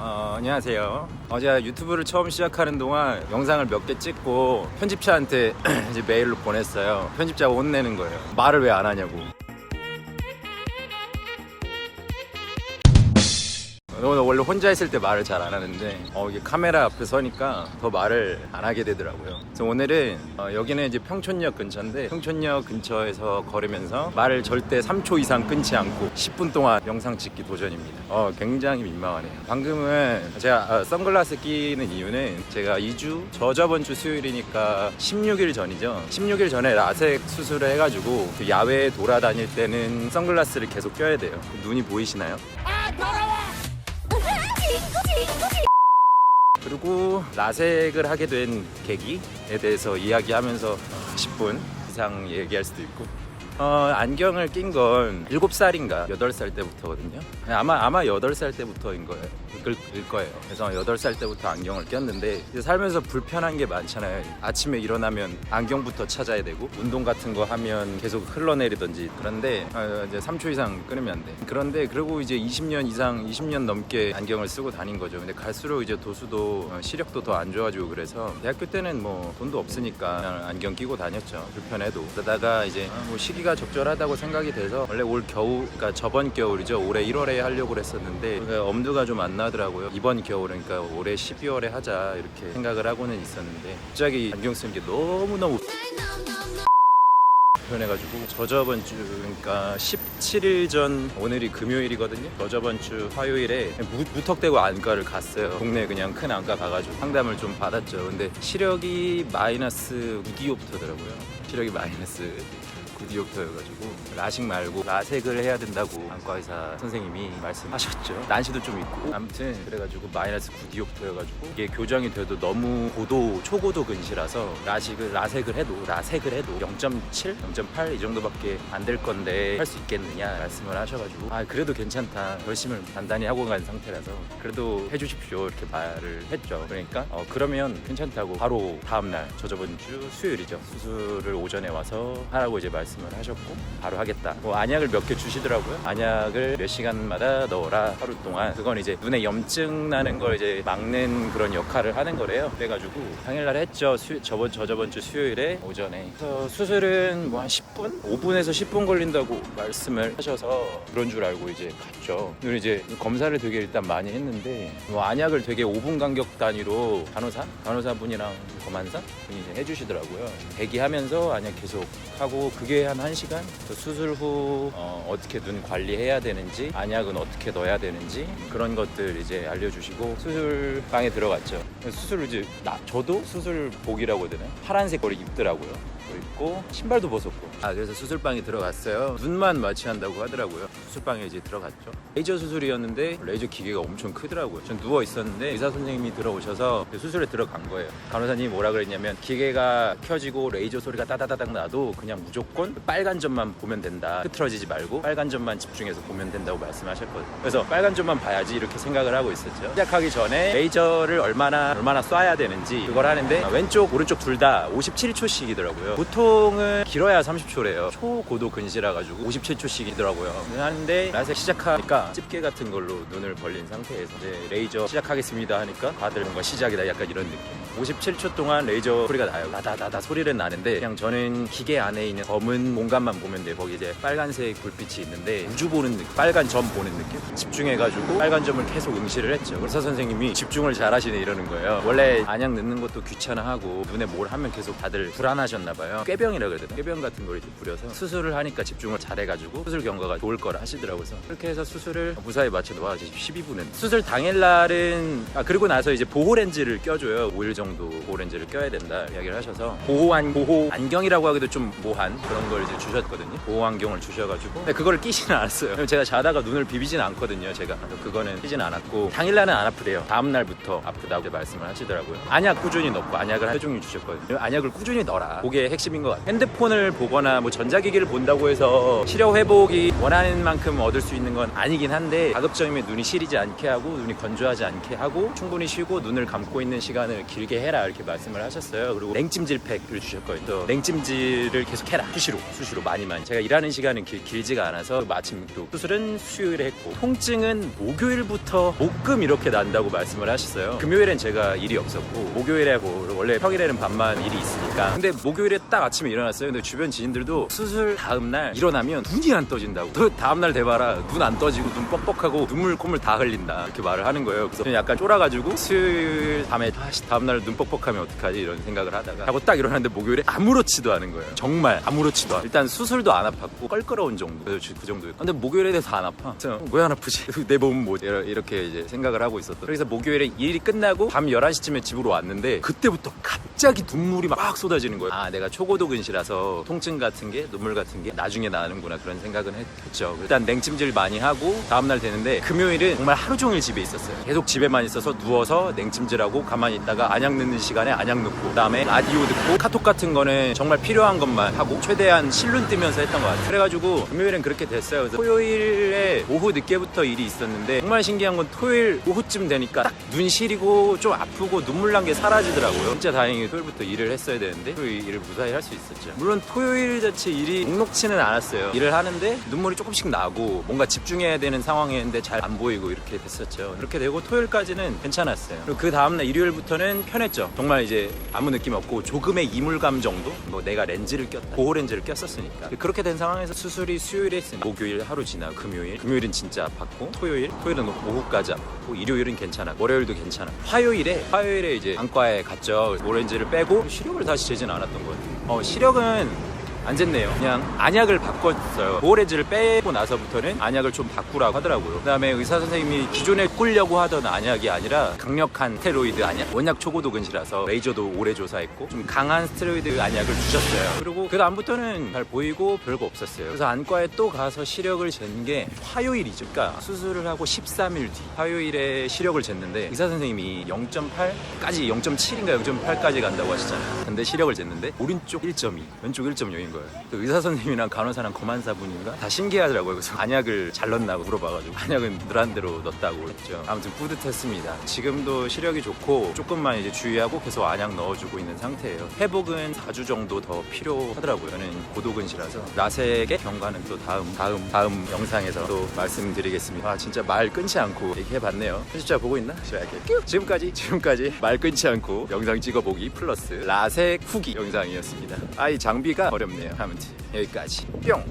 안녕하세요. 어제 유튜브를 처음 시작하는 동안 영상을 몇 개 찍고 편집자한테 이제 메일로 보냈어요. 편집자가 혼내는 거예요. 말을 왜 안 하냐고. 원래 혼자 있을 때 말을 잘 안 하는데 이게 카메라 앞에 서니까 더 말을 안 하게 되더라고요. 그래서 오늘은 여기는 이제 평촌역 근처인데 평촌역 근처에서 걸으면서 말을 절대 3초 이상 끊지 않고 10분 동안 영상 찍기 도전입니다. 굉장히 민망하네요. 방금은 제가 선글라스 끼는 이유는 제가 2주 저번 주 수요일이니까 16일 전이죠. 16일 전에 라섹 수술을 해가지고 야외에 돌아다닐 때는 선글라스를 계속 껴야 돼요. 눈이 보이시나요? 그리고 라섹을 하게 된 계기에 대해서 이야기하면서 10분 이상 얘기할 수도 있고 안경을 낀 건 7살인가 8살 때부터거든요. 아마 8살 때부터인 거예요. 그래서 8살 때부터 안경을 꼈는데 살면서 불편한 게 많잖아요. 아침에 일어나면 안경부터 찾아야 되고 운동 같은 거 하면 계속 흘러내리던지. 그런데 이제 3초 이상 끊으면 안 돼. 그런데 그리고 이제 20년 넘게 안경을 쓰고 다닌 거죠. 근데 갈수록 이제 도수도 시력도 더 안 좋아지고 그래서 대학교 때는 뭐 돈도 없으니까 그냥 안경 끼고 다녔죠. 불편해도. 그러다가 이제 뭐 시기가 적절하다고 생각이 돼서 원래 올 겨울, 그러니까 저번 겨울이죠. 올해 1월에 하려고 했었는데 엄두가 좀 안 나더라고요. 이번 겨울은 그러니까 올해 12월에 하자 이렇게 생각을 하고는 있었는데 갑자기 안경 쓰는 게 너무너무 불편해가지고 저저번 주, 그러니까 17일 전, 오늘이 금요일이거든요. 저저번 주 화요일에 무턱대고 안과를 갔어요. 동네 그냥 큰 안과 가가지고 상담을 좀 받았죠. 근데 시력이 마이너스 9디옵터더라고요. 시력이 마이너스 9디옵터여가지고 라식 말고 라섹을 해야 된다고 안과 의사 선생님이 말씀하셨죠. 난시도 좀 있고 아무튼 그래가지고 마이너스 9디옵터여가지고 이게 교정이 돼도 너무 초고도 근시라서 라섹을 해도 0.7, 0.8 이 정도밖에 안 될 건데 할 수 있겠느냐 말씀을 하셔가지고 그래도 괜찮다, 결심을 단단히 하고 간 상태라서 그래도 해주십시오 이렇게 말을 했죠. 그러니까 그러면 괜찮다고 바로 다음날 저번 주 수요일이죠. 수술을 오전에 와서 하라고 이제 말씀을 하셨고 바로 하겠다. 안약을 몇 개 주시더라고요. 안약을 몇 시간마다 넣어라 하루 동안. 그건 이제 눈에 염증 나는 걸 이제 막는 그런 역할을 하는 거래요. 그래가지고 당일날 했죠. 저번 주 수요일에 오전에. 그래서 수술은 뭐 한 10분? 5분에서 10분 걸린다고 말씀을 하셔서 그런 줄 알고 이제 갔죠. 오늘 이제 검사를 되게 일단 많이 했는데 안약을 되게 5분 간격 단위로 간호사분이랑 검안사 분이 이제 해주시더라고요. 대기하면서 안약 계속 하고 그게 한 1시간? 수술 후 어떻게 눈 관리해야 되는지, 안약은 어떻게 넣어야 되는지 그런 것들 이제 알려주시고 수술방에 들어갔죠. 수술을 이제 저도 수술복이라고 해야 되나요? 파란색 거를 입더라고요. 입고 신발도 벗었고. 그래서 수술방에 들어갔어요. 눈만 마취한다고 하더라고요. 수술방에 이제 들어갔죠. 레이저 수술이었는데 레이저 기계가 엄청 크더라고요. 전 누워 있었는데 의사 선생님이 들어오셔서 수술에 들어간 거예요. 간호사님이 뭐라 그랬냐면 기계가 켜지고 레이저 소리가 따다다닥 나도 그냥 무조건 빨간 점만 보면 된다. 흐트러지지 말고 빨간 점만 집중해서 보면 된다고 말씀하셨거든요. 그래서 빨간 점만 봐야지 이렇게 생각을 하고 있었죠. 시작하기 전에 레이저를 얼마나 쏴야 되는지 그걸 하는데 왼쪽 오른쪽 둘 다 57초씩이더라고요. 보통은 길어야 30초래요. 초고도 근시라 가지고 57초씩이더라고요. 하는데 라섹 시작하니까 집게 같은 걸로 눈을 벌린 상태에서 이제 레이저 시작하겠습니다 하니까 다들 뭔가 시작이다 약간 이런 느낌. 57초 동안 레이저 소리가 나요. 다다다다 소리는 나는데 그냥 저는 기계 안에 있는 검은 공간만 보면 돼요. 거기 이제 빨간색 불빛이 있는데 우주 보는 느낌, 빨간 점 보는 느낌. 집중해가지고 빨간 점을 계속 응시를 했죠. 의사 선생님이 집중을 잘하시네 이러는 거예요. 원래 안약 넣는 것도 귀찮아하고 눈에 뭘 하면 계속 다들 불안하셨나봐요. 꾀병이라 그래야 되나? 꾀병 같은 걸 이제 부려서 수술을 하니까 집중을 잘해가지고 수술 경과가 좋을 거라 하시더라고요. 그렇게 해서 수술을 무사히 마쳐도 12분은. 수술 당일날은 그리고 나서 이제 보호 렌즈를 껴줘요. 5일 정도 보호 렌즈를 껴야 된다 이야기를 하셔서 보호 안경이라고 하기도 좀 모한 그런 걸 이제 주셨거든요. 보호 안경을 주셔가지고 근데 그거를 끼지는 않았어요. 제가 자다가 눈을 비비진 않거든요. 제가 그거는 끼진 않았고 당일날은 안 아프대요. 다음날부터 아프다고 말씀을 하시더라고요. 안약 꾸준히 넣고 안약을 한 종류 주셨거든요. 안약을 꾸준히 넣어라. 그게 핵심인 것 같아요. 핸드폰을 보거나 뭐 전자기기를 본다고 해서 시력 회복이 원하는 만큼 얻을 수 있는 건 아니긴 한데 가급적이면 눈이 시리지 않게 하고 눈이 건조하지 않게 하고 충분히 쉬고 눈을 감고 있는 시간을 길게 그렇게 해라 이렇게 말씀을 하셨어요. 그리고 냉찜질 팩을 주셨거든요. 또 냉찜질을 계속 해라. 수시로 많이. 제가 일하는 시간은 길지가 않아서 마침 또 수술은 수요일에 했고 통증은 목요일부터 목금 이렇게 난다고 말씀을 하셨어요. 금요일엔 제가 일이 없었고 목요일하고 원래 평일에는 반만 일이 있으니까. 근데 목요일에 딱 아침에 일어났어요. 근데 주변 지인들도 수술 다음날 일어나면 눈이 안 떠진다고. 너 다음날 대봐라. 눈 안 떠지고 눈 뻑뻑하고 눈물 콧물 다 흘린다 이렇게 말을 하는 거예요. 그래서 저는 약간 쫄아가지고 수요일 밤에 다음날 눈 뻑뻑하면 어떡하지 이런 생각을 하다가 하고 딱 일어났는데 목요일에 아무렇지도 않은 거예요. 정말 아무렇지도 않아. 일단 수술도 안 아팠고 껄끄러운 정도. 그 정도였고. 근데 목요일에 대해서 안 아파. 그래서 왜 안 아프지? 내 몸은 뭐 이렇게 이제 생각을 하고 있었던. 그래서 목요일에 일이 끝나고 밤 11시쯤에 집으로 왔는데 그때부터 갑자기 눈물이 막 쏟아지는 거예요. 아, 내가 초고도근시라서 통증 같은 게 눈물 같은 게 나중에 나는구나 그런 생각은 했죠. 일단 냉찜질 많이 하고 다음날 되는데 금요일은 정말 하루 종일 집에 있었어요. 계속 집에만 있어서 누워서 냉찜질하고 가만히 있다가 안약 넣는 시간에 안약 넣고 그다음에 라디오 듣고 카톡 같은 거는 정말 필요한 것만 하고 최대한 실눈 뜨면서 했던 것 같아요. 그래가지고 금요일엔 그렇게 됐어요. 그래서 토요일에 오후 늦게부터 일이 있었는데 정말 신기한 건 토요일 오후쯤 되니까 딱 눈 시리고 좀 아프고 눈물 난 게 사라지더라고요. 진짜 다행히 토요일부터 일을 했어야 되는데 토요일 일을 무사히 할 수 있었죠. 물론 토요일 자체 일이 녹록치는 않았어요. 일을 하는데 눈물이 조금씩 나고 뭔가 집중해야 되는 상황이었는데 잘 안 보이고 이렇게 됐었죠. 이렇게 되고 토요일까지는 괜찮았어요. 그리고 그 다음날 일요일부터는 편했죠. 정말 이제 아무 느낌 없고 조금의 이물감 정도? 뭐 내가 렌즈를 꼈다. 보호 렌즈를 꼈었으니까. 그렇게 된 상황에서 수술이 수요일에 했으니까 목요일 하루 지나고 금요일은 진짜 아팠고 토요일은 오후까지 아팠고 일요일은 괜찮아. 월요일도 괜찮아. 화요일에 이제 안과에 갔죠. 오렌지를 빼고 시력을 다시 재진 않았던 것 같아요. 시력은 안 쟀네요. 그냥 안약을 바꿨어요. 보호렌즈를 빼고 나서부터는 안약을 좀 바꾸라고 하더라고요. 그 다음에 의사 선생님이 기존에 꾸려고 하던 안약이 아니라 강력한 스테로이드 안약. 원약 초고도근시라서 레이저도 오래 조사했고 좀 강한 스테로이드 안약을 주셨어요. 그리고 그 다음부터는 잘 보이고 별거 없었어요. 그래서 안과에 또 가서 시력을 잰 게 화요일이죠. 그러니까 수술을 하고 13일 뒤 화요일에 시력을 쟀는데 의사 선생님이 0.8까지 0.7인가 0.8까지 간다고 하시잖아요. 근데 시력을 쟀는데 오른쪽 1.2 왼쪽 1.0인 거예요. 의사 선생님이랑 간호사랑 검안사분인가 다 신기하더라고요. 그래서 안약을 잘 넣었나고 물어봐가지고 안약은 늘한 대로 넣었다고 그랬죠. 아무튼 뿌듯했습니다. 지금도 시력이 좋고 조금만 이제 주의하고 계속 안약 넣어주고 있는 상태예요. 회복은 4주 정도 더 필요하더라고요. 저는 고도근시라서 라섹의 경과는 또 다음 영상에서 또 말씀드리겠습니다. 아, 진짜 말 끊지 않고 얘기해봤네요. 편집자 보고 있나? 지금까지 말 끊지 않고 영상 찍어보기 플러스 라섹 후기 영상이었습니다. 이 장비가 어렵네요. 아무튼 여기까지 뿅.